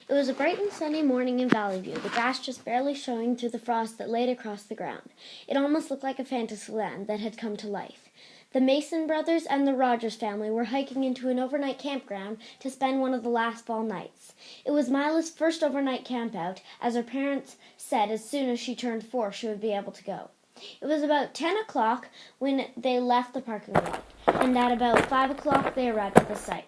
It was a bright and sunny morning in Valley View, the grass just barely showing through the frost that laid across the ground. It almost looked like a fantasy land that had come to life. The Mason brothers and the Rogers family were hiking into an overnight campground to spend one of the last fall nights. It was Mila's first overnight campout, as her parents said as soon as she turned 4 she would be able to go. It was about 10 o'clock when they left the parking lot, and at about 5 o'clock they arrived at the sites.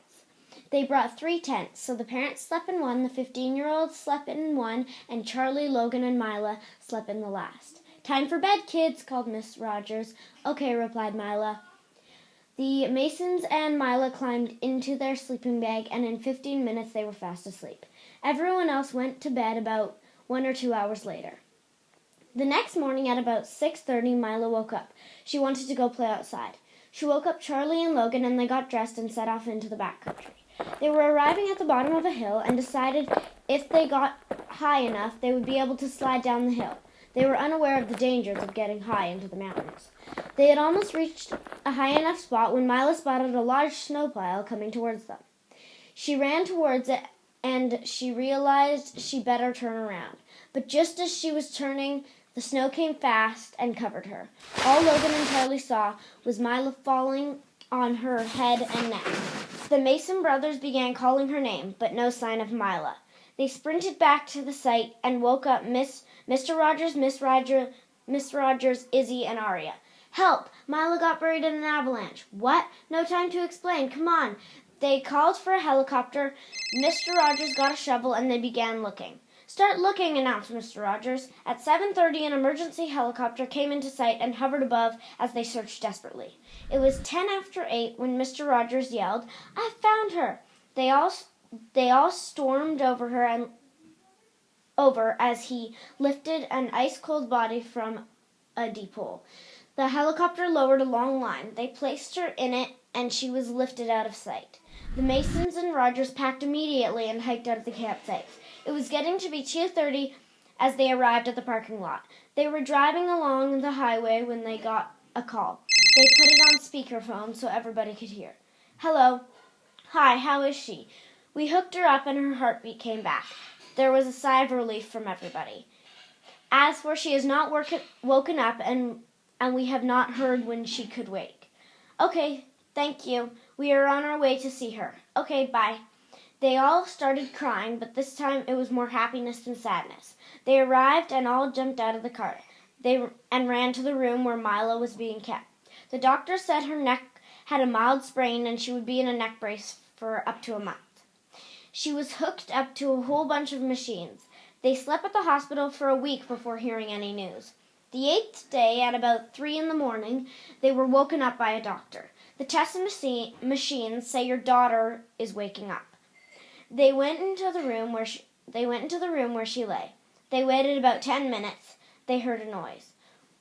They brought 3 tents, so the parents slept in one, the 15-year-old slept in one, and Charlie, Logan, and Mila slept in the last. "Time for bed, kids," called Miss Rogers. "Okay," replied Mila. The Masons and Mila climbed into their sleeping bag, and in 15 minutes they were fast asleep. Everyone else went to bed about 1 or 2 hours later. The next morning at about 6:30, Mila woke up. She wanted to go play outside. She woke up Charlie and Logan, and they got dressed and set off into the back country. They were arriving at the bottom of a hill and decided if they got high enough, they would be able to slide down the hill. They were unaware of the dangers of getting high into the mountains. They had almost reached a high enough spot when Mila spotted a large snow pile coming towards them. She ran towards it, and she realized she better turn around. But just as she was turning, the snow came fast and covered her. All Logan and Charlie saw was Mila falling on her head and neck. The Mason brothers began calling her name, but no sign of Mila. They sprinted back to the site and woke up Mr. Rogers, Miss Rogers, Izzy, and Aria. "Help! Mila got buried in an avalanche." "What? No time to explain. Come on." They called for a helicopter. Mr. Rogers got a shovel, and they began looking. "Start looking," announced Mr. Rogers. At 7:30, an emergency helicopter came into sight and hovered above as they searched desperately. It was 10 after 8 when Mr. Rogers yelled, "I found her!" They all stormed over as he lifted an ice-cold body from a deep hole. The helicopter lowered a long line. They placed her in it, and she was lifted out of sight. The Masons and Rogers packed immediately and hiked out of the campsite. It was getting to be 2:30 as they arrived at the parking lot. They were driving along the highway when they got a call. They put it on speakerphone so everybody could hear. "Hello." "Hi, how is she?" "We hooked her up and her heartbeat came back." There was a sigh of relief from everybody. "As for she has not woken up and we have not heard when she could wake." "Okay, thank you. We are on our way to see her." "Okay, bye." They all started crying, but this time it was more happiness than sadness. They arrived and all jumped out of the cart. And ran to the room where Mila was being kept. The doctor said her neck had a mild sprain and she would be in a neck brace for up to a month. She was hooked up to a whole bunch of machines. They slept at the hospital for a week before hearing any news. The 8th day, at about 3 in the morning, they were woken up by a doctor. "The test machines say your daughter is waking up." They went into the room where she lay. They waited about 10 minutes. They heard a noise.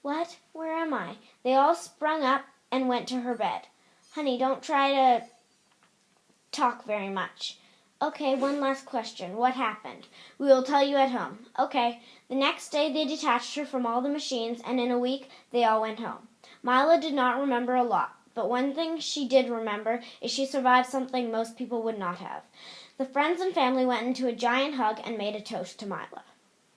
"What? Where am I?" They all sprung up and went to her bed. "Honey, don't try to talk very much." "Okay, one last question. What happened?" "We will tell you at home." "Okay." The next day they detached her from all the machines, and in a week they all went home. Mila did not remember a lot, but one thing she did remember is she survived something most people would not have. The friends and family went into a giant hug and made a toast to Mila.